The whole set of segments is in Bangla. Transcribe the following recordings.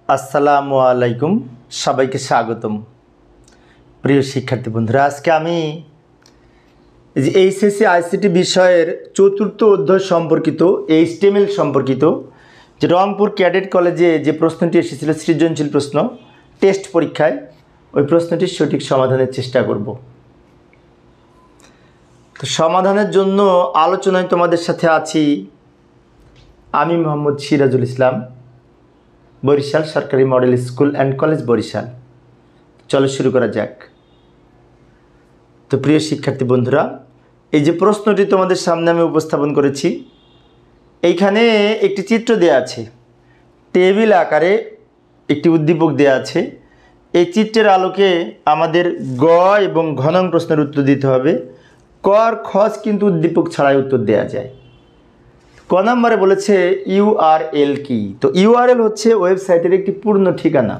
আসসালামু আলাইকুম, সবাইকে স্বাগতম। প্রিয় শিক্ষার্থী বন্ধুরা, আজকে আমি এই যে এইচএসসি আইসিটি বিষয়ের চতুর্থ অধ্যায় সম্পর্কিত HTML সম্পর্কিত যে রংপুর ক্যাডেট কলেজে যে প্রশ্নটি এসেছিল সৃজনশীল প্রশ্ন টেস্ট পরীক্ষায়, ওই প্রশ্নটির সঠিক সমাধানের চেষ্টা করব। তো সমাধানের জন্য আলোচনায় তোমাদের সাথে আছি আমি মোহাম্মদ সিরাজুল ইসলাম, বরিশাল সরকারি model school and college Barishal. চলো শুরু করা যাক। তো প্রিয় শিক্ষার্থী বন্ধুরা, এই যে প্রশ্নটি তোমাদের সামনে আমি উপস্থাপন করেছি, এইখানে একটি চিত্র দেওয়া আছে, টেবিল আকারে একটি উদ্দীপক দেওয়া আছে। এই চিত্রের আলোকে আমাদের গ এবং ঘ নং প্রশ্নের উত্তর দিতে হবে। ক আর খ কিন্তু উদ্দীপক ছাড়াই উত্তর দেওয়া যায়। ক নম্বরে বলেছে ইউআরএল কি? তো ইউআরএল হচ্ছে ওয়েবসাইটের একটি পূর্ণ ঠিকানা।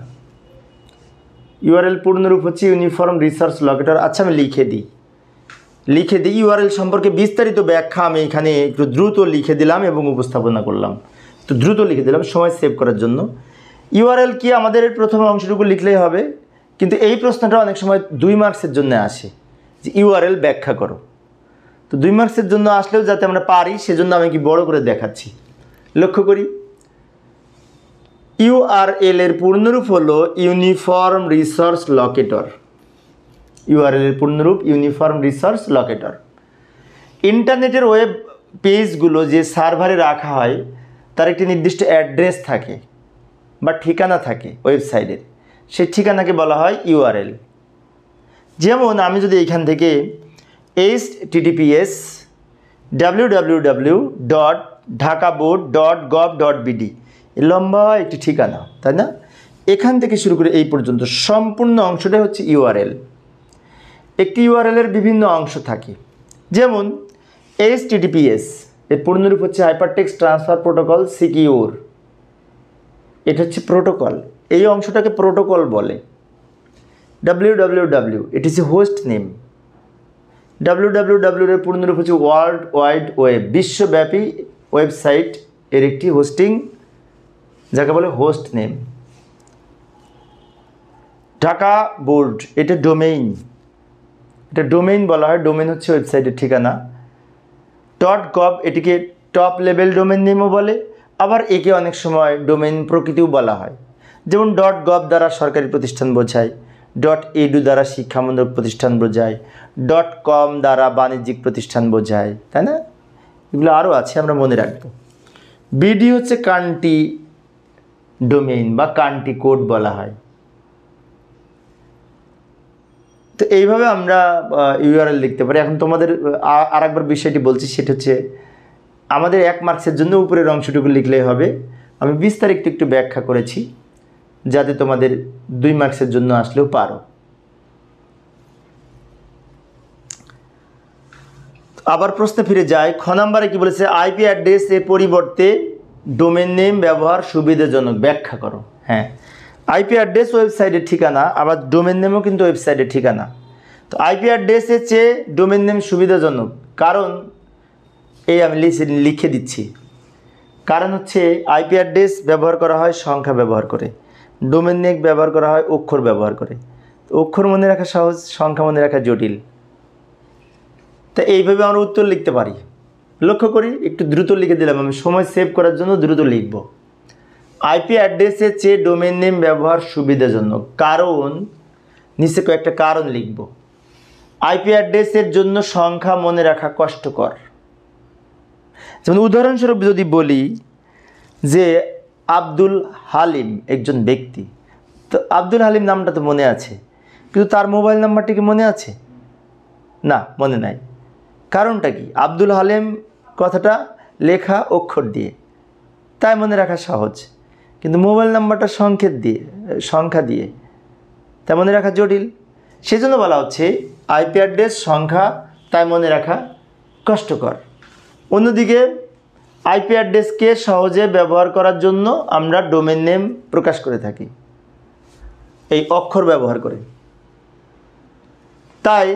ইউআরএল পূর্ণরূপ হচ্ছে ইউনিফর্ম রিসার্চ লোকেটর। আচ্ছা, আমি লিখে দিই ইউআরএল সম্পর্কে বিস্তারিত ব্যাখ্যা আমি এখানে একটু দ্রুত লিখে দিলাম এবং উপস্থাপনা করলাম। তো দ্রুত লিখে দিলাম সময় সেভ করার জন্য। ইউআরএল কি আমাদের প্রথম অংশটুকু লিখলেই হবে, কিন্তু এই প্রশ্নটা অনেক সময় 2 মার্কসের জন্য আসে যে ইউআরএল ব্যাখ্যা করো। তো 2 মার্কসের জন্য আসলেও যাতে আমরা পারি সেজন্য আমি কি বড় করে দেখাচ্ছি। লক্ষ্য করি, ইউআরএল এর পূর্ণরূপ হলো ইউনিফর্ম রিসোর্স লোকেটর। ইউআরএল এর পূর্ণরূপ ইউনিফর্ম রিসোর্স লোকেটর। ইন্টারনেটের ওয়েব পেজগুলো যে সার্ভারে রাখা হয় তার একটি নির্দিষ্ট অ্যাড্রেস থাকে বা ঠিকানা থাকে ওয়েবসাইটের, সেই ঠিকানাকে বলা হয় ইউআরএল। যেমন আমি যদি এখান থেকে https://www.dhakaboard.gov.bd লম্বা একটি ঠিকানা, তাই না? এখান থেকে শুরু করে এই পর্যন্ত সম্পূর্ণ অংশটাই হচ্ছে ইউআরএল। একটি ইউআরএল এর বিভিন্ন অংশ থাকে, যেমন HTTPS এর পূর্ণরূপ হচ্ছে হাইপারটেক্সট ট্রান্সফার প্রোটোকল সিকিউর। এটা হচ্ছে প্রোটোকল, এই অংশটাকে প্রোটোকল বলে। www এটি হচ্ছে হোস্ট নেম। www এর পূর্ণরূপ হচ্ছে ওয়ার্ল্ড ওয়াইড ওয়েব, বিশ্বব্যাপী ওয়েবসাইট এর একটি হোস্টিং, যাকে বলে হোস্ট নেম। ঢাকা বোর্ড এটা ডোমেইন, এটা ডোমেইন বলা হয়। ডোমেইন হচ্ছে ওয়েবসাইটের ঠিকানা। .gov এটিকে টপ লেভেল ডোমেইন নেমও বলে, আবার একে অনেক সময় ডোমেইন প্রকৃতিও বলা হয়। যেমন .gov দ্বারা সরকারি প্রতিষ্ঠান বোঝায়, .edu দ্বারা শিক্ষামূলক প্রতিষ্ঠান বোঝায়, .com দ্বারা বাণিজ্যিক প্রতিষ্ঠান বোঝায়, তাই না? এগুলো আরও আছে, আমরা মনে রাখবো। বিডি হচ্ছে কান্ট্রি ডোমেইন বা কান্ট্রি কোড বলা হয়। তো এইভাবে আমরা ইউআরএল লিখতে পারি। এখন তোমাদের আরেকবার বিষয়টি বলছি, সেটা হচ্ছে আমাদের 1 মার্কসের জন্য উপরের অংশটুকু লিখলেই হবে। আমি বিস্তারিত একটু ব্যাখ্যা করেছি যাতে তোমাদের 2 মার্কসের জন্য আসলেও পারো। আবার প্রশ্নে ফিরে যায়। খ নম্বরে কি বলেছে? আইপি অ্যাড্রেস এর পরিবর্তে ডোমেইন নেম ব্যবহার সুবিধাজনক, ব্যাখ্যা করো। হ্যাঁ, আইপি অ্যাড্রেস ওয়েবসাইটের ঠিকানা, আবার ডোমেইন নেমও কিন্তু ওয়েবসাইটের ঠিকানা। তো আইপি অ্যাড্রেসের চেয়ে ডোমেইন নেম সুবিধাজনক, কারণ এই আমি লিখে দিচ্ছি। কারণ হচ্ছে আইপি অ্যাড্রেস ব্যবহার করা হয় সংখ্যা ব্যবহার করে, ডোমেইন নেম ব্যবহার করা হয় অক্ষর ব্যবহার করে। অক্ষর মনে রাখা সহজ, সংখ্যা মনে রাখা জটিল। তা এইভাবে আমরা উত্তর লিখতে পারি। লক্ষ্য করি, একটু দ্রুত লিখে দিলাম, আমি সময় সেভ করার জন্য দ্রুত লিখব। আইপি অ্যাড্রেসের চেয়ে ডোমেইন নেম ব্যবহার সুবিধাজনক, কারণ নিচে কয়েকটা কারণ লিখব। আইপি অ্যাড্রেসের জন্য সংখ্যা মনে রাখা কষ্টকর। যেমন উদাহরণস্বরূপ যদি বলি যে আব্দুল হালিম একজন ব্যক্তি, তো আব্দুল হালিম নামটা তো মনে আছে, কিন্তু তার মোবাইল নাম্বারটি কি মনে আছে? না, মনে নাই। কারণটা কি? আব্দুল হালিম কথাটা লেখা অক্ষর দিয়ে, তাই মনে রাখা সহজ, কিন্তু মোবাইল নাম্বারটা সংখ্যা দিয়ে, তাই মনে রাখা জটিল। সেজন্য বলা হচ্ছে আইপি অ্যাড্রেস সংখ্যা, তাই মনে রাখা কষ্টকর। অন্যদিকে আইপি অ্যাড্রেসকে সহজে ব্যবহার করার জন্য আমরা ডোমেইন নেম প্রকাশ করে থাকি এই অক্ষর ব্যবহার করে। তাই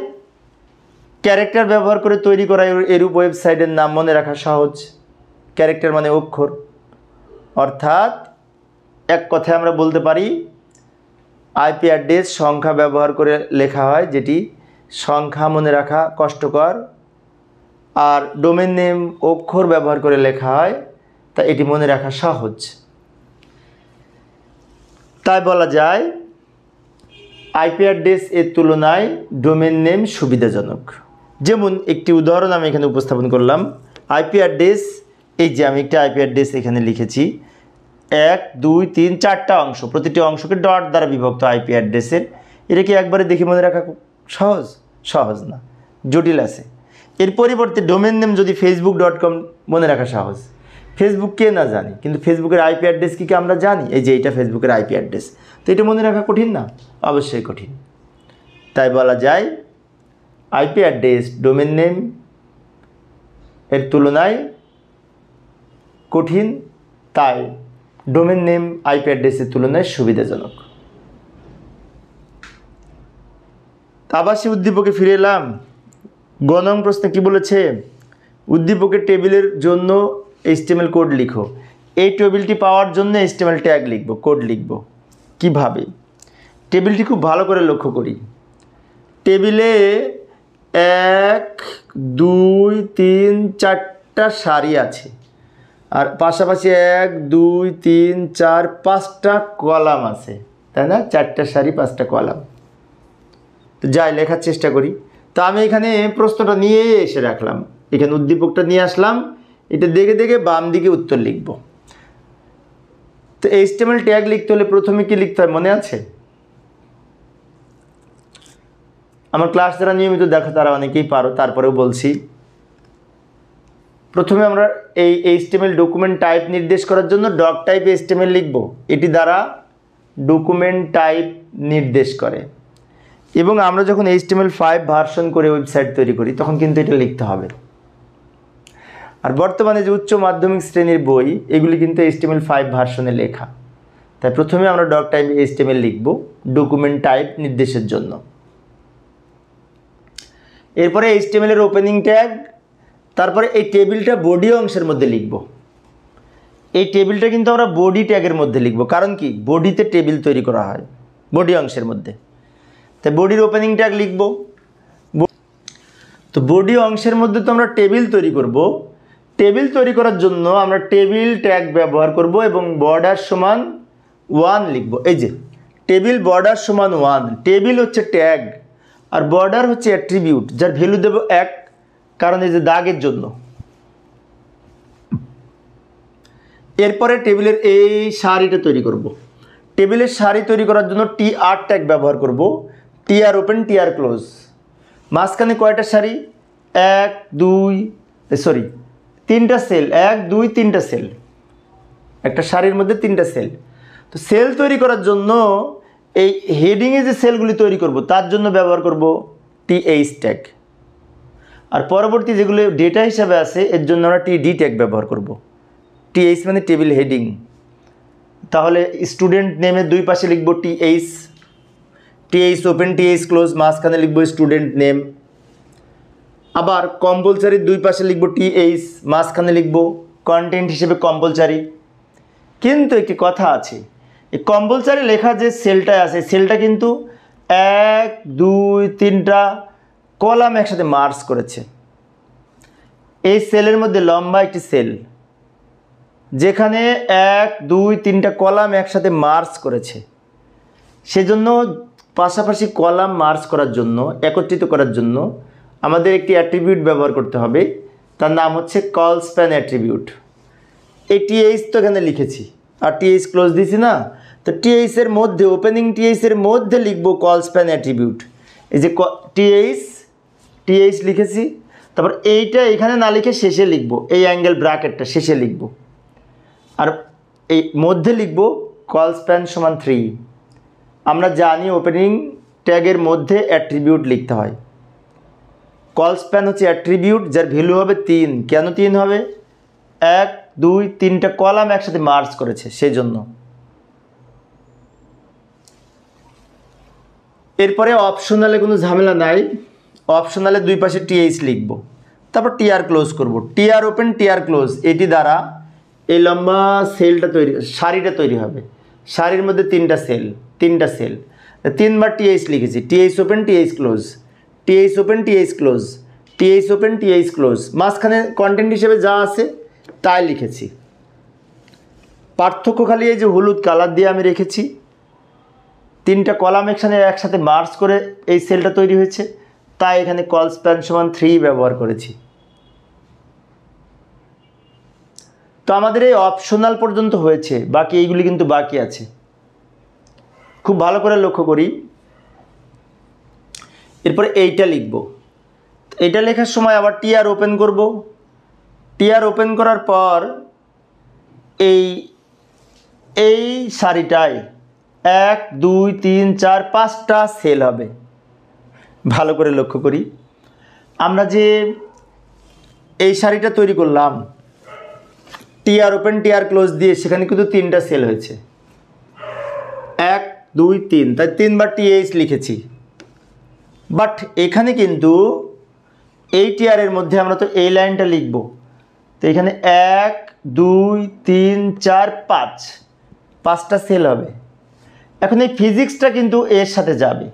ক্যারেক্টার ব্যবহার করে তৈরি করা এরূপ ওয়েবসাইটের নাম মনে রাখা সহজ। ক্যারেক্টার মানে অক্ষর, অর্থাৎ এক কথায় আমরা বলতে পারি আইপি অ্যাড্রেস সংখ্যা ব্যবহার করে লেখা হয়, যেটি সংখ্যা মনে রাখা কষ্টকর, আর ডোমেন নেম অক্ষর ব্যবহার করে লেখা হয়, তা এটি মনে রাখা সহজ। তাই বলা যায় আইপি অ্যাড্রেস এর তুলনায় ডোমেন নেম সুবিধাজনক। যেমন একটি উদাহরণ আমি এখানে উপস্থাপন করলাম। আইপি অ্যাড্রেস, এই যে আমি একটা আইপি অ্যাড্রেস এখানে লিখেছি, 1 2 3 4টা অংশ, প্রতিটি অংশকে ডট দ্বারা বিভক্ত আইপি অ্যাড্রেসের। এটা কি একবারে দেখে মনে রাখা সহজ? সহজ না, জটিল আছে। এর পরিবর্তে ডোমেন নেম যদি facebook.com মনে রাখা সহজ। ফেসবুক কে না জানি, কিন্তু ফেসবুকের আইপি অ্যাড্রেস কি আমরা জানি? এই যে এটা ফেসবুকের আইপি অ্যাড্রেস, তো এটা মনে রাখা কঠিন না? অবশ্যই কঠিন। তাই বলা যায় আইপি অ্যাড্রেস ডোমেন নেম এর তুলনায় কঠিন, তাই ডোমেন নেম আইপি অ্যাড্রেসের তুলনায় সুবিধাজনক। আবাসিক উদ্দীপকে ফিরে এলাম। গ নং প্রশ্নে কি বলেছে? উদ্দীপকের টেবিলের জন্য HTML কোড লিখো। এই টেবিলটি পাওয়ার জন্য HTML ট্যাগ লিখব, কোড লিখব। কিভাবে? টেবিলটি খুব ভালো করে লক্ষ্য করি। টেবিলে 1 2 3 4টা সারি আছে, আর পাশাপাশি 1 2 3 4 5টা কলাম আছে, তাই না? 4টা সারি 5টা কলাম। তো যাই লেখার চেষ্টা করি। তো আমি এখানে প্রশ্নটা নিয়ে এসে রাখলাম, এখানে উদ্দীপকটা নিয়ে আসলাম, এটা দেখে দেখে বাম দিকে উত্তর লিখব। তো HTML ট্যাগ লিখতে হলে প্রথমে কি লিখতে হয় মনে আছে? আমার ক্লাস যারা নিয়মিত দেখো তারা অনেকেই পারো, তারপরেও বলছি। প্রথমে আমরা এই HTML ডকুমেন্ট টাইপ নির্দেশ করার জন্য ডক টাইপ HTML লিখব। এটি দ্বারা ডকুমেন্ট টাইপ নির্দেশ করে, এবং আমরা যখন HTML5 ভার্সন করে ওয়েবসাইট তৈরি করি তখন কিন্তু এটা লিখতে হবে। আর বর্তমানে যে উচ্চ মাধ্যমিক শ্রেণীর বই, এগুলি কিন্তু HTML5 ভার্সনে লেখা। তাই প্রথমে আমরা ডক টাইপ HTML লিখব ডকুমেন্ট টাইপ নির্দেশের জন্য। এরপরে HTML এর ওপেনিং ট্যাগ, তারপরে এই টেবিলটা বডি অংশের মধ্যে লিখব। এই টেবিলটা কিন্তু আমরা বডি ট্যাগের মধ্যে লিখব, কারণ কি বডিতে টেবিল তৈরি করা হয় বডি অংশের মধ্যে। তাই বডির ওপেনিং ট্যাগ লিখব। তো বডি অংশের মধ্যে তো আমরা টেবিল তৈরি করব। টেবিল তৈরি করার জন্য আমরা টেবিল ট্যাগ ব্যবহার করব এবং বর্ডার সমান 1 লিখব। এই যে টেবিল বর্ডার সমান 1, টেবিল হচ্ছে ট্যাগ আর বর্ডার হচ্ছে অ্যাট্রিবিউট, যার ভ্যালু দেব 1, কারণ এই যে দাগের জন্য। এরপরে টেবিলের এই সারিটা তৈরি করব। টেবিলের সারি তৈরি করার জন্য TR ট্যাগ ব্যবহার করব, TR ওপেন TR ক্লোজ। মাঝখানে কয়টা সারি? 3টা সেল, 1 2 3টা সেল, একটা সারির মধ্যে 3টা সেল। তো সেল তৈরি করার জন্য এই হেডিংয়ে যে সেলগুলি তৈরি করব তার জন্য ব্যবহার করব TH ট্যাগ, আর পরবর্তী যেগুলো ডেটা হিসাবে আছে এর জন্য আমরা TD ট্যাগ ব্যবহার করব। TH মানে টেবিল হেডিং। তাহলে স্টুডেন্ট নেমের দুই পাশে লিখব TH ওপেন TH ক্লোজ, মাঝখানে লিখব স্টুডেন্ট নেম। আবার কম্পালসারির দুই পাশে লিখব TH, মাঝখানে লিখব কন্টেন্ট হিসেবে কম্পালসারি। কিন্তু একটি কথা আছে, এই কম্পালসারি লেখা যে সেলটা আছে সেলটা কিন্তু 1 2 3টা কলাম একসাথে মার্জ করেছে। এই সেলের মধ্যে লম্বা একটি সেল যেখানে 1 2 3টা কলাম একসাথে মার্জ করেছে, সেজন্য পাশাপাশি কলাম মার্জ করার জন্য, একত্রিত করার জন্য আমাদের একটি অ্যাট্রিবিউট ব্যবহার করতে হবে, তার নাম হচ্ছে কল স্প্যান অ্যাট্রিবিউট। এই TH তো এখানে লিখেছি আর TH ক্লোজ দিয়েছি না, তো TH এর মধ্যে ওপেনিং TH এর মধ্যে লিখব কল স্প্যান অ্যাট্রিবিউট। এই যে TH লিখেছি, তারপর এইটা এখানে না লিখে শেষে লিখব, এই অ্যাঙ্গেল ব্র্যাকেটটা শেষে লিখব, আর এই মধ্যে লিখব কল স্প্যান সমান 3। আমরা জানি ওপেনিং ট্যাগের মধ্যে অ্যাট্রিবিউট লিখতে হয়। কল স্প্যান হচ্ছে অ্যাট্রিবিউট যার ভ্যালু হবে 3। কেন 3 হবে? 1 2 3টা কলাম একসাথে মার্জ করেছে সেই জন্য। এরপরে অপশনালে কোনো ঝামেলা নাই, অপশনালে দুই পাশে TH লিখব, তারপর TR ক্লোজ করব। TR ওপেন TR ক্লোজ, এটি দ্বারা এই লম্বা সেলটা তৈরি, সারিটা তৈরি হবে। সারির মধ্যে তিনটা সেল 3 বার টিএইচ লিখেছি, TH open TH close, TH open TH close, TH open TH close, মাঝখানে কন্টেন্ট হিসেবে যা আছে তাই লিখেছি। পার্থক্য খালি এই যে হলুদ কালার দিয়ে আমি রেখেছি, 3টা কলাম এখানে একসাথে মার্জ করে এই সেলটা তৈরি হয়েছে, তাই এখানে কল স্প্যান সমান 3 ব্যবহার করেছি। তো আমাদের এই অপশনাল পর্যন্ত হয়েছে, বাকি এইগুলি কিন্তু বাকি আছে। খুব ভালো করে লক্ষ্য করি। এরপরে এইটা লিখব। এইটা লেখার সময় আবার টিআর ওপেন করব। টিআর ওপেন করার পর এই সারিটায় 1 2 3 4 5টা সেল হবে। ভালো করে লক্ষ্য করি, আমরা যে এই সারিটা তৈরি করলাম টিআর ওপেন টিআর ক্লোজ দিয়ে, সেখানে কিন্তু 3টা সেল হয়েছে, 1 2 3, তাই 3 বার টিএইচ লিখেছি। বাট এখানে কিন্তু এই টিআরের মধ্যে আমরা তো এই লাইনটা লিখব, তো এখানে 1 2 3 4 5টা সেল হবে। এখন এই ফিজিক্সটা কিন্তু এর সাথে যাবে,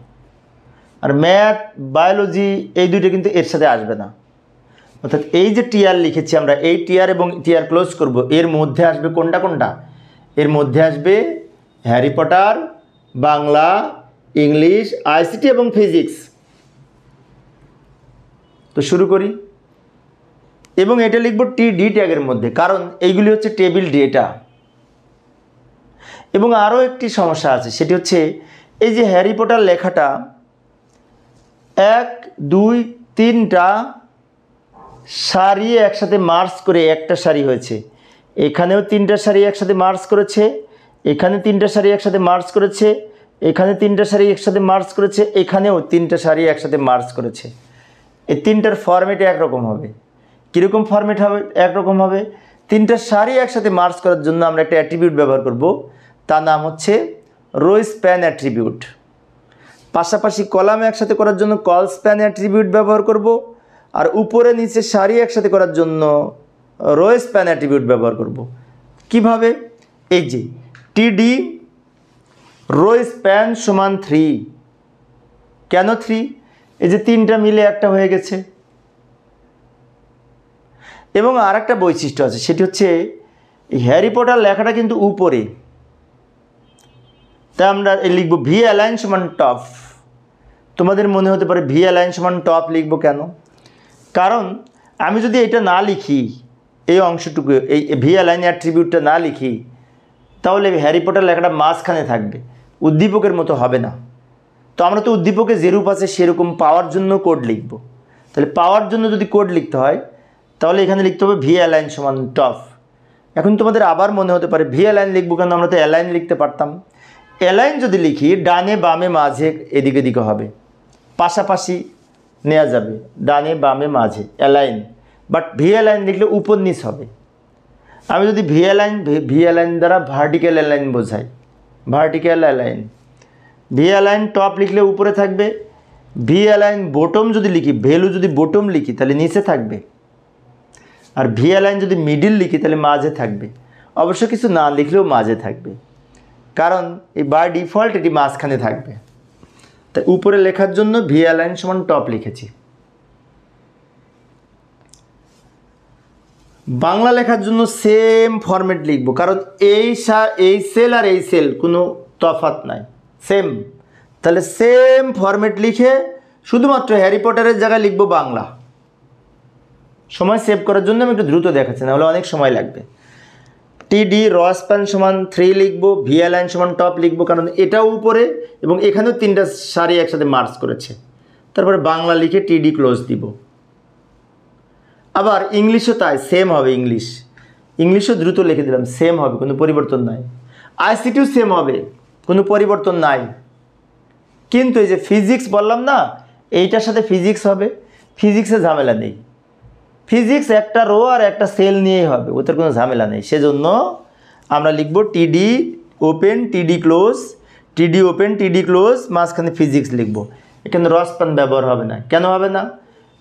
আর ম্যাথ বায়োলজি এই দুইটা কিন্তু এর সাথে আসবে না। অর্থাৎ এই যে টিআর লিখেছি আমরা, এই টিআর এবং টিআর ক্লোজ করব, এর মধ্যে আসবে কোনটা? এর মধ্যে আসবে Harry Potter, Bangla, English, ICT এবং ফিজিক্স। তো শুরু করি, এবং এটা লিখব টিডি ট্যাগের মধ্যে, কারণ এইগুলি হচ্ছে টেবিল ডেটা। এবং আরও একটি সমস্যা আছে, সেটি হচ্ছে এই যে হ্যারি পটার লেখাটা 1 2 3টা সারি একসাথে মার্জ করে একটা সারি হয়েছে, এখানেও 3টা সারি একসাথে মার্জ করেছে, এখানে 3টা সারি একসাথে মার্জ করেছে, এখানে 3টা সারি একসাথে মার্জ করেছে, এখানেও 3টা সারি একসাথে মার্জ করেছে। এই 3টার ফরম্যাট একরকম হবে। কীরকম ফরম্যাট হবে? একরকম হবে। 3টা সারি একসাথে মার্জ করার জন্য আমরা একটা অ্যাট্রিবিউট ব্যবহার করব, তার নাম হচ্ছে রো স্প্যান অ্যাট্রিবিউট। পাশাপাশি কলাম একসাথে করার জন্য কল স্প্যান অ্যাট্রিবিউট ব্যবহার করব, আর উপরে নিচে সারি একসাথে করার জন্য রো স্প্যান অ্যাট্রিবিউট ব্যবহার করব। কিভাবে? এই যে টিডি রো স্প্যান সমান 3। কেন 3? এই যে 3টা মিলে একটা হয়ে গেছে। এবং আর একটা বৈশিষ্ট্য আছে, সেটি হচ্ছে হ্যারি পটার লেখাটা কিন্তু উপরে, তাই আমরা লিখব ভি অ্যালাইন সমান টপ। তোমাদের মনে হতে পারে ভি অ্যালাইন সমান টপ লিখব কেন? কারণ আমি যদি এটা না লিখি, এই অংশটুকু, এই ভি অ্যালাইন অ্যাট্রিবিউটটা না লিখি, তাহলে হ্যারি পটার লেখাটা মাঝখানে থাকবে, উদ্দীপকের মতো হবে না। তো আমরা তো উদ্দীপকে যেরূপ আছে সেরকম পাওয়ার জন্য কোড লিখব। তাহলে পাওয়ার জন্য যদি কোড লিখতে হয়, তাহলে এখানে লিখতে হবে ভি অ্যালাইন সমান টপ। এখন তোমাদের আবার মনে হতে পারে ভি অ্যালাইন লিখবো কেন? আমরা তো অ্যালাইন লিখতে পারতাম। অ্যালাইন যদি লিখি, ডানে বামে মাঝে এদিকে দিকে হবে, পাশাপাশি নেওয়া যাবে, ডানে বামে মাঝে অ্যালাইন। বাট ভি অ্যালাইন লিখলে উপর নিচ হবে। আমি যদি ভি অ্যালাইন দ্বারা ভার্টিক্যাল অ্যালাইন বোঝাই, vertical align. V align top লিখলে উপরে থাকবে, ভি অ্যালাইন বটম যদি লিখি, ভ্যালু যদি বটম লিখি তাহলে নিচে থাকবে, আর ভি অ্যালাইন যদি মিডিল লিখি তাহলে মাঝে থাকবে। অবশ্য কিছু না লিখলেও মাঝে থাকবে, কারণ এই বাই ডিফল্ট এটি মাঝখানে থাকবে। তাই উপরে লেখার জন্য ভি অ্যালাইন সমান টপ লিখেছি। বাংলা লেখার জন্য সেম ফরম্যাট লিখব, কারণ এই সেল আর এই সেল কোনো তফাৎ নাই, সেম। তাহলে সেম ফরম্যাট লিখে শুধুমাত্র হ্যারি পটারের জায়গায় লিখব বাংলা। সময় সেভ করার জন্য আমি একটু দ্রুত দেখাচ্ছি, না হলে অনেক সময় লাগবে। টিডি রো স্প্যান সমান 3 লিখব, ভি অ্যালাইন সমান টপ লিখব, কারণ এটাও উপরে এবং এখানেও 3টা সারি একসাথে মার্জ করেছে। তারপরে বাংলা লিখে টিডি ক্লোজ দিব। আবার ইংলিশও তাই, সেম হবে। ইংলিশও দ্রুত লিখে দিলাম, সেম হবে, কোনো পরিবর্তন নাই। আইসিটিও সেম হবে, কোনো পরিবর্তন নাই। কিন্তু এই যে ফিজিক্স বললাম না, এইটার সাথে ফিজিক্স হবে, ফিজিক্সে ঝামেলা নেই। ফিজিক্স একটা রো আর একটা সেল নিয়েই হবে, ওদের কোনো ঝামেলা নেই। সেজন্য আমরা লিখব টিডি ওপেন টিডি ক্লোজ, টিডি ওপেন টিডি ক্লোজ, মাঝখানে ফিজিক্স লিখব। এখানে রো স্প্যান ব্যবহার হবে না। কেন হবে না?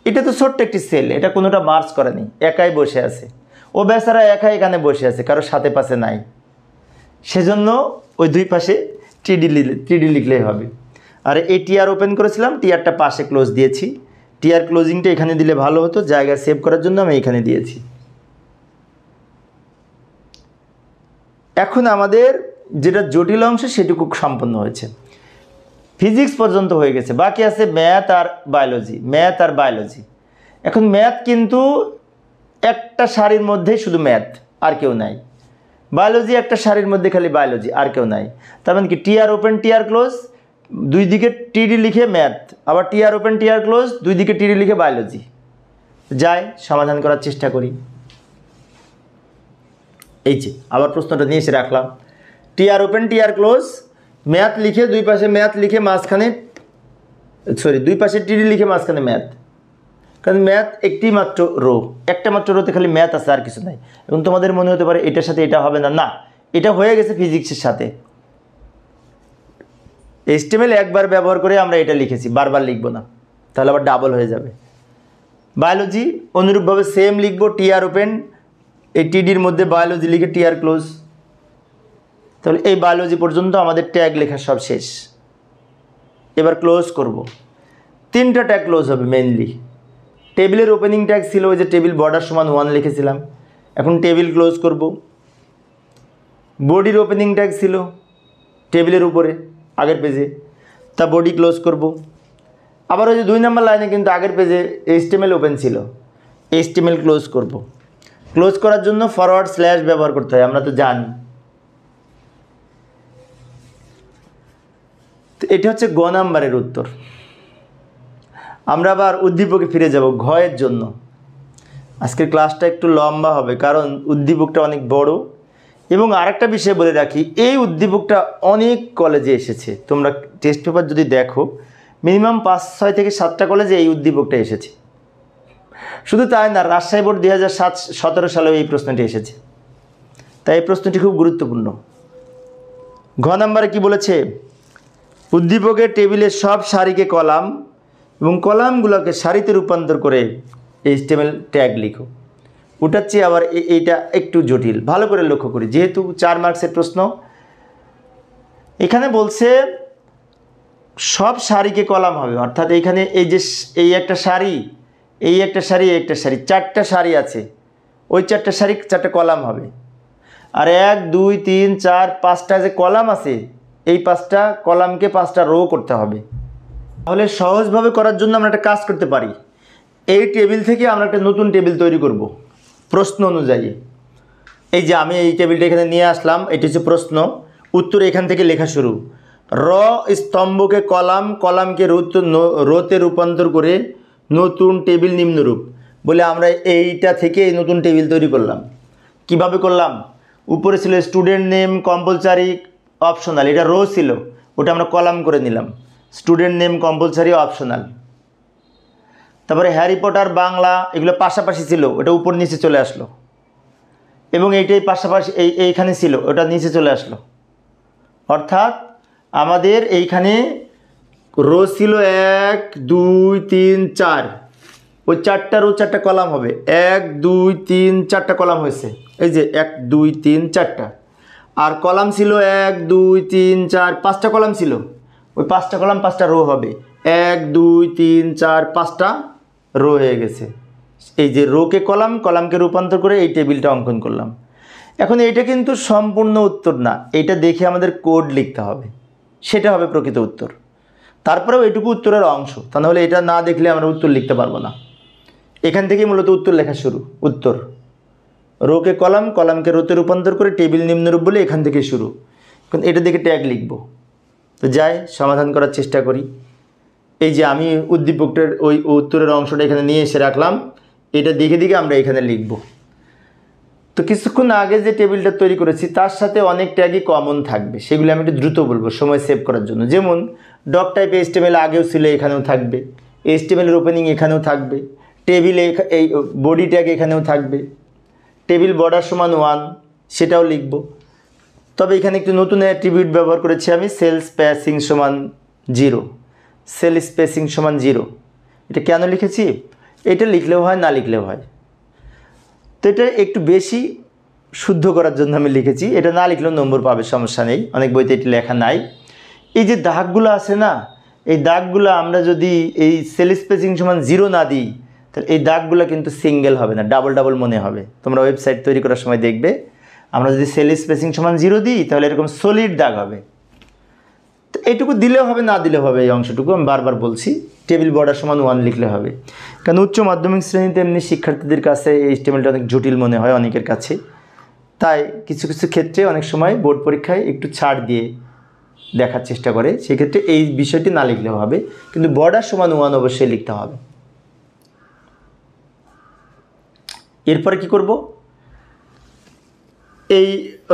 এটা তো ছোট্ট একটি সেল, এটা কোনোটা মার্জ করেনি, একাই বসে আছে। ও বেচারা একাই এখানে বসে আছে, কারো সাথে পাশে নাই। সেজন্য ওই দুই পাশে টিডি লিখলেই হবে। আর এই টিআর ওপেন করেছিলাম, টিআরটা পাশে ক্লোজ দিয়েছি। টিআর ক্লোজিংটা এখানে দিলে ভালো হতো, জায়গা সেভ করার জন্য আমি এখানে দিয়েছি। এখন আমাদের যেটা জটিল অংশ সেটুকু সম্পন্ন হয়েছে, ফিজিক্স পর্যন্ত হয়ে গেছে, বাকি আছে ম্যাথ আর বায়োলজি। এখন ম্যাথ কিন্তু একটা সারির মধ্যেই শুধু ম্যাথ, আর কেউ নাই। বায়োলজি একটা সারির মধ্যে খালি বায়োলজি, আর কেউ নাই। তার মানে কি টিআর ওপেন টিআর ক্লোজ, দুই দিকে টিডি লিখে ম্যাথ, আবার টিআর ওপেন টিআর ক্লোজ, দুই দিকে টিডি লিখে বায়োলজি। যাই সমাধান করার চেষ্টা করি। এই যে আবার প্রশ্নটা নিয়ে এসে রাখলাম, TR open TR close, math লিখে দুই পাশে ম্যাথ লিখে মাঝখানে দুই পাশে টিডি লিখে মাঝখানে ম্যাথ, কারণ ম্যাথ একটি মাত্র রো, একটা মাত্র রোতে খালি ম্যাথ আছে, আর কিছু নাই। এবং তোমাদের মনে হতে পারে এটার সাথে এটা হবে না, না, এটা হয়ে গেছে ফিজিক্সের সাথে। HTML একবার ব্যবহার করে আমরা এটা লিখেছি, বারবার লিখবো না, তাহলে আবার ডাবল হয়ে যাবে। বায়োলজি অনুরূপভাবে সেম লিখবো, টিআর ওপেন, এই টিডির মধ্যে বায়োলজি লিখে টিআর ক্লোজ। তাহলে এই বায়োলজি পর্যন্ত আমাদের ট্যাগ লেখা সব শেষ। এবার ক্লোজ করব। 3টা ট্যাগ ক্লোজ হবে মেইনলি। টেবিলের ওপেনিং ট্যাগ ছিল ওই যে টেবিল বর্ডার সমান 1 লিখেছিলাম, এখন টেবিল ক্লোজ করব। বডির ওপেনিং ট্যাগ ছিল টেবিলের উপরে আগের পেজে, তা বডি ক্লোজ করব। আবার ওই যে 2 নম্বর লাইনে কিন্তু আগের পেজে HTML ওপেন ছিল, HTML ক্লোজ করব। ক্লোজ করার জন্য ফরওয়ার্ড স্ল্যাশ ব্যবহার করতে হয়, আমরা তো জানি। তো এটা হচ্ছে গ নাম্বারের উত্তর। আমরা আবার উদ্দীপকে ফিরে যাব ঘয়ের জন্য। আজকের ক্লাসটা একটু লম্বা হবে, কারণ উদ্দীপকটা অনেক বড়। এবং আরেকটা বিষয় বলে রাখি, এই উদ্দীপকটা অনেক কলেজে এসেছে। তোমরা টেস্ট পেপার যদি দেখো, মিনিমাম 5-6 থেকে 7টা কলেজে এই উদ্দীপকটা এসেছে। শুধু তাই না, রাজশাহী বোর্ড 2017 সালেও এই প্রশ্নটি এসেছে। তাই এই প্রশ্নটি খুব গুরুত্বপূর্ণ। ঘ নাম্বারে কি বলেছে, উদ্দীপকের টেবিলের সব সারিকে কলাম এবং কলামগুলোকে সারিতে রূপান্তর করে HTML ট্যাগ লিখো। ওটার চেয়ে আবার এইটা একটু জটিল, ভালো করে লক্ষ্য করি, যেহেতু 4 মার্কসের প্রশ্ন। এখানে বলছে সব সারিকে কলাম হবে, অর্থাৎ এইখানে এই যে এই একটা সারি, এই একটা সারি, এই একটা সারি, 4টা সারি আছে, ওই 4টা সারি 4টা কলাম হবে। আর 1 2 3 4 5টা যে কলাম আছে, এই 5টা কলামকে 5টা রো করতে হবে। তাহলে সহজভাবে করার জন্য আমরা একটা কাজ করতে পারি, এই টেবিল থেকে আমরা একটা নতুন টেবিল তৈরি করব প্রশ্ন অনুযায়ী। এই যে আমি এই টেবিলটা এখানে নিয়ে আসলাম, এটি হচ্ছে প্রশ্ন, উত্তর এখান থেকে লেখা শুরু। র স্তম্ভকে কলাম, কলামকে রোতে রূপান্তর করে নতুন টেবিল নিম্নরূপ বলে আমরা এইটা থেকে এই নতুন টেবিল তৈরি করলাম। কিভাবে করলাম, উপরে ছিল স্টুডেন্ট নেম কম্পালসারি অপশনাল, এটা রো ছিল, ওটা আমরা কলাম করে নিলাম, স্টুডেন্ট নেম কম্পালসারি অপশনাল। তারপরে হ্যারি পটার বাংলা, এগুলো পাশাপাশি ছিল, ওটা উপর নিচে চলে আসলো। এবং এইটাই পাশাপাশি এইখানে ছিল, ওটা নিচে চলে আসলো। অর্থাৎ আমাদের এইখানে রো ছিল 1 2 3 4, ওই 4টা রো 4টা কলাম হবে, 1 2 3 4টা কলাম হয়েছে, এই যে 1 2 3 4টা। আর কলাম ছিল 1 2 3 4 5টা কলাম ছিল, ওই 5টা কলাম 5টা রো হবে, 1 2 3 4 5টা রো হয়ে গেছে। এই যে রোকে কলাম, কলামকে রূপান্তর করে এই টেবিলটা অঙ্কন করলাম। এখন এইটা কিন্তু সম্পূর্ণ উত্তর না, এইটা দেখে আমাদের কোড লিখতে হবে, সেটা হবে প্রকৃত উত্তর। তারপরেও এটুকু উত্তরের অংশ, তা নাহলে এটা না দেখলে আমরা উত্তর লিখতে পারবো না। এখান থেকেই মূলত উত্তর লেখা শুরু। উত্তর রোকে কলাম, কলামকে রোতে রূপান্তর করে টেবিল নিম্নরূপ বলে এখান থেকে শুরু। এখন এটা দেখে ট্যাগ লিখব। তো যাই সমাধান করার চেষ্টা করি। এই যে আমি উদ্দীপকটার ওই উত্তরের অংশটা এখানে নিয়ে এসে রাখলাম, এটা দেখে দেখে আমরা এখানে লিখব। তো কিছুক্ষণ আগে যে টেবিলটা তৈরি করেছি তার সাথে অনেক ট্যাগই কমন থাকবে, সেগুলো আমি একটু দ্রুত বলবো সময় সেভ করার জন্য। যেমন ডক টাইপ HTML আগেও ছিল, এখানেও থাকবে, HTML ওপেনিং এখানেও থাকবে, টেবিলে এই বডি ট্যাগ এখানেও থাকবে, টেবিল বর্ডার সমান 1 সেটাও লিখব। তবে এখানে একটু নতুন অ্যাট্রিবিউট ব্যবহার করেছি আমি, সেল স্পেসিং সমান 0, সেল স্পেসিং সমান 0। এটা কেন লিখেছি, এটা লিখলেও হয় না লিখলেও হয়। তো এটা একটু বেশি শুদ্ধ করার জন্য আমি লিখেছি, এটা না লিখলেও নম্বর পাবে, সমস্যা নেই, অনেক বইতে এটি লেখা নাই। এই যে দাগগুলো আছে না, এই দাগগুলো আমরা যদি এই সেল স্পেসিং সমান 0 না দিই, তাহলে এই দাগগুলো কিন্তু সিঙ্গেল হবে না, ডাবল ডাবল মনে হবে। তোমরা ওয়েবসাইট তৈরি করার সময় দেখবে আমরা যদি সেল স্পেসিং সমান 0 দিই তাহলে এরকম সলিড দাগ হবে। তো এইটুকু দিলেও হবে, না দিলেও হবে, এই অংশটুকু আমি বারবার বলছি। টেবিল বর্ডার সমান 1 লিখলে হবে, কারণ উচ্চ মাধ্যমিক শ্রেণীতে এমনি শিক্ষার্থীদের কাছে এই HTMLটা অনেক জটিল মনে হয় অনেকের কাছে। তাই কিছু কিছু ক্ষেত্রে অনেক সময় বোর্ড পরীক্ষায় একটু ছাড় দিয়ে দেখার চেষ্টা করে, সেক্ষেত্রে এই বিষয়টি না লিখলেও হবে, কিন্তু বর্ডার সমান 1 অবশ্যই লিখতে হবে। এরপরে কি করব, এই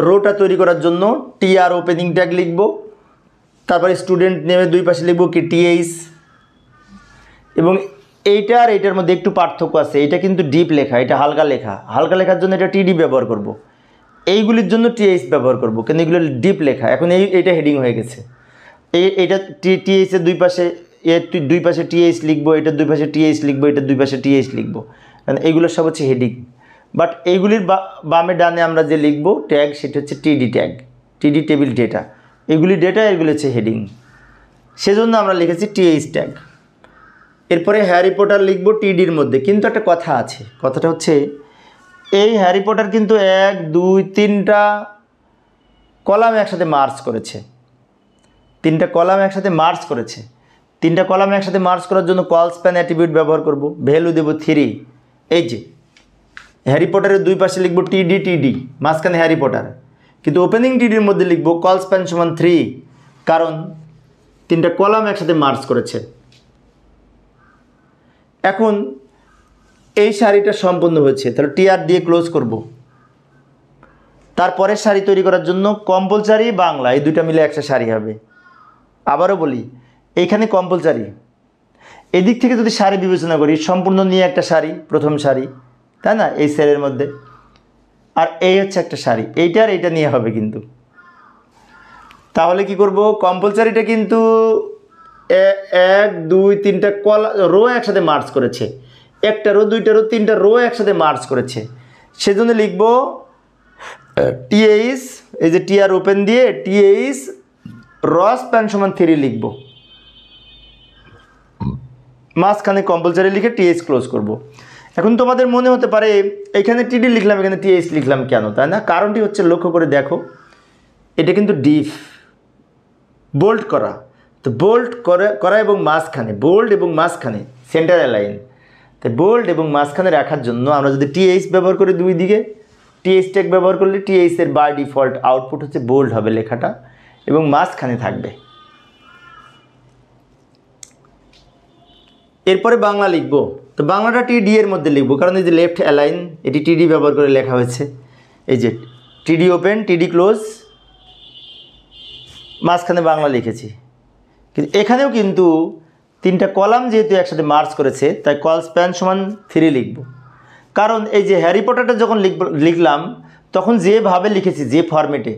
রোটা তৈরি করার জন্য TR ওপেনিং ট্যাগ লিখব, তারপরে স্টুডেন্ট নেমে দুই পাশে লিখব কি TH, এবং এইটা আর এইটার মধ্যে একটু পার্থক্য আছে, এটা কিন্তু ডিপ লেখা, এটা হালকা লেখা। হালকা লেখার জন্য এটা TD ব্যবহার করব, এইগুলির জন্য TH ব্যবহার করব, কিন্তু এগুলো ডিপ লেখা। এখন এইটা হেডিং হয়ে গেছে, এইটা TH এর দুই পাশে TH লিখবো, এটার দুই পাশে TH লিখবো, এটার দুই পাশে TH লিখবো, কারণ এইগুলো সব হচ্ছে হেডিং। বাট এইগুলির বামে ডানে আমরা যে লিখবো ট্যাগ, সেটা হচ্ছে TD tag, TD table data, এগুলি ডেটা, এগুলো হচ্ছে হেডিং, সেজন্য আমরা লিখেছি TH ট্যাগ। এরপরে হ্যারি পটার লিখবো TDর মধ্যে, কিন্তু একটা কথা আছে, কথাটা হচ্ছে এই হ্যারি পটার কিন্তু 1 2 3টা কলাম একসাথে মার্চ করেছে, 3টা কলাম একসাথে মার্চ করেছে। 3টা কলাম একসাথে মার্চ করার জন্য কল স্প্যান অ্যাট্রিবিউট ব্যবহার করব, ভ্যালু দেব 3। এই যে হ্যারি পটারের দুই পাশে লিখব TD, মাঝখানে হ্যারি পটার, কিন্তু ওপেনিং TDর মধ্যে লিখব কল স্প্যান সমান 3, কারণ 3টা কলাম একসাথে মার্চ করেছে। এখন এই সারিটা সম্পূর্ণ হয়েছে, তাহলে TR দিয়ে ক্লোজ করব। তারপরে সারি তৈরি করার জন্য কম্পালসারি বাংলা, এই দুইটা মিলে একটা সারি হবে। আবারও বলি, এইখানে কম্পালসারি, এদিক থেকে যদি সারি বিবেচনা করি, সম্পূর্ণ নিয়ে একটা সারি, প্রথম সারি, তাই না, এই সেলের মধ্যে, আর এই হচ্ছে একটা সারি, এইটা আর এইটা নিয়ে হবে। কিন্তু তাহলে কি করব, কম্পালসারিটা কিন্তু 1 2 3টা রো একসাথে মার্চ করেছে, একটা রো, দুইটা রো, 3টা রো একসাথে মার্চ করেছে, সেজন্য লিখব TH, এই যে TR ওপেন দিয়ে TH রস প্যান সমান 3 লিখব, মাঝখানে কম্পালসারি লিখে TH ক্লোজ করব। এখন তোমাদের মনে হতে পারে এখানে TD লিখলাম, এখানে TH লিখলাম কেন, তাই না? কারণটি হচ্ছে, লক্ষ্য করে দেখো, এটা কিন্তু ডিপ বোল্ড করা, তো বোল্ড করা এবং মাঝখানে, বোল্ড এবং মাঝখানে সেন্টার অ্যালাইন, তাই বোল্ড এবং মাঝখানে রাখার জন্য আমরা যদি TH ব্যবহার করি, দুই দিকে TH ট্যাগ ব্যবহার করলে TH এর বাই ডিফল্ট আউটপুট হচ্ছে বোল্ড হবে লেখাটা, এবং মাঝখানে থাকবে। এরপরে বাংলা লিখব, তো বাংলাটা TD এর মধ্যে লিখব, কারণ এই যে লেফট অ্যালাইন, এটি TD ব্যবহার করে লেখা হয়েছে। এই যে TD ওপেন, TD ক্লোজ, মাঝখানে বাংলা লিখেছি। কিন্তু এখানেও কিন্তু 3টা কলাম যেহেতু একসাথে মার্চ করেছে, তাই কল স্প্যান সমান 3 লিখব, কারণ এই যে হ্যারি পটারটা যখন লিখলাম তখন যেভাবে লিখেছি, যে ফরম্যাটে,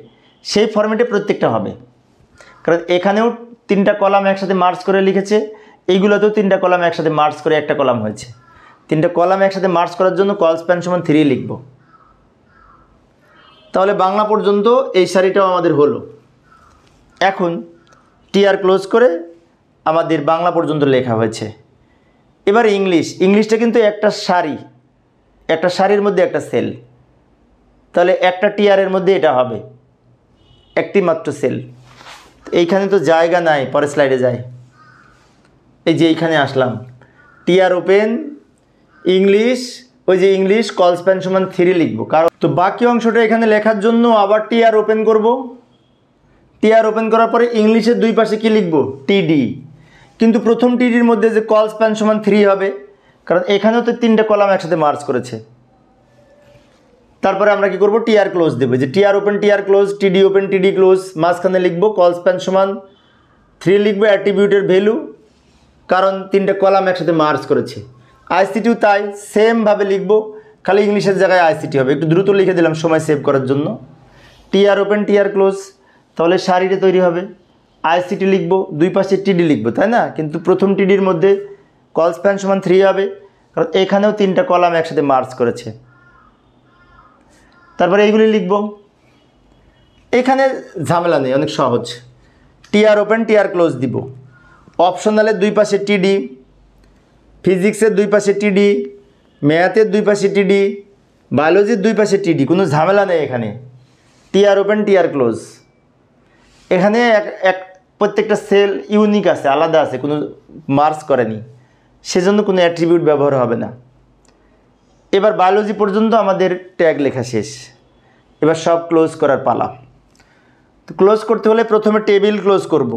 সেই ফরম্যাটে প্রত্যেকটা হবে, কারণ এখানেও 3টা কলাম একসাথে মার্চ করে লিখেছে, এইগুলোতেও 3টা কলাম একসাথে মার্চ করে একটা কলাম হয়েছে। 3টা কলাম একসাথে মার্চ করার জন্য কল স্প্যান সমান 3 লিখব। তাহলে বাংলা পর্যন্ত এই সারিটাও আমাদের হলো। এখন TR ক্লোজ করে আমাদের বাংলা পর্যন্ত লেখা হয়েছে। এবার ইংলিশটা কিন্তু একটা সারি, একটা সারির মধ্যে একটা সেল, তাহলে একটা TR এর মধ্যে এটা হবে, একটি মাত্র সেল। এইখানে তো জায়গা নাই, পরে স্লাইডে যাই। এই যে এইখানে আসলাম, TR ওপেন ইংলিশ, ওই যে ইংলিশ কল স্প্যান সমান 3 লিখব, কারণ তো বাকি অংশটা এখানে লেখার জন্য আবার TR ওপেন করব। TR ওপেন করার পরে ইংলিশের দুই পাশে কি লিখব, TD, কিন্তু প্রথম TDর মধ্যে যে কল স্প্যান সমান 3 হবে, কারণ এখানেও তো 3টা কলাম একসাথে মার্চ করেছে। তারপরে আমরা কি করব, TR ক্লোজ দেবো, যে TR open TR close, TD open TD close, মাঝখানে লিখব কল স্প্যান সমান 3 লিখব, অ্যাট্রিবিউটের ভ্যালু, কারণ 3টা কলাম একসাথে মার্চ করেছে। ICTও তাই, সেমভাবে লিখব, খালি ইংলিশের জায়গায় ICT হবে। একটু দ্রুত লিখে দিলাম সময় সেভ করার জন্য। TR ওপেন TR ক্লোজ, তাহলে সারিটা তৈরি হবে। ICT লিখব, দুই পাশে TD লিখব, তাই না? কিন্তু প্রথম TDর মধ্যে কল স্প্যান সমান 3 হবে, কারণ এখানেও 3টা কলাম একসাথে মার্চ করেছে। তারপরে এইগুলি লিখব। এখানে ঝামেলা নেই, অনেক সহজ। টিআর ওপেন টিআর ক্লোজ দিব। অপশনালের দুই পাশে টিডি, ফিজিক্সের দুই পাশে টিডি, ম্যাথের দুই পাশে টিডি, বায়োলজির দুই পাশে টিডি, কোনো ঝামেলা নেই এখানে। TR open TR close. এখানে এক প্রত্যেকটা সেল ইউনিক আছে, আলাদা আছে, কোনো মার্জ করেনি, সেজন্য কোনো অ্যাট্রিবিউট ব্যবহার হবে না। এবার বায়োলজি পর্যন্ত আমাদের ট্যাগ লেখা শেষ। এবার সব ক্লোজ করার পালা। তো ক্লোজ করতে হলে প্রথমে টেবিল ক্লোজ করব,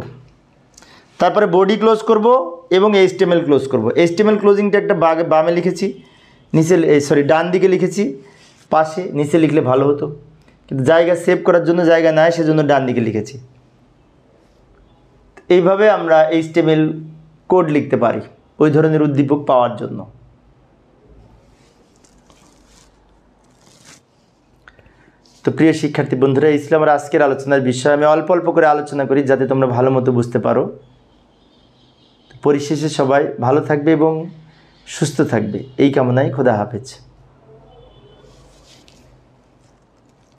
তারপরে বডি ক্লোজ করব এবং এইচটিএমএল ক্লোজ করব। এইচটিএমএল ক্লোজিংটা একটা বামে লিখেছি, নিচে ডান দিকে লিখেছি, পাশে নিচে লিখলে ভালো হতো, কিন্তু জায়গা সেভ করার জন্য জায়গা নাই, সেজন্য ডান দিকে লিখেছি। এইভাবে আমরা এইচটিএমএল কোড লিখতে পারি ওই ধরনের উদ্দীপক পাওয়ার জন্য। তো প্রিয় শিক্ষার্থী বন্ধুরা, এই ছিল আমার আজকের আলোচনার বিষয়। আমি অল্প অল্প করে আলোচনা করি যাতে তোমরা ভালো মতো বুঝতে পারো। পরিশেষে সবাই ভালো থাকবে এবং সুস্থ থাকবে এই কামনায় খোদা হাফেজ।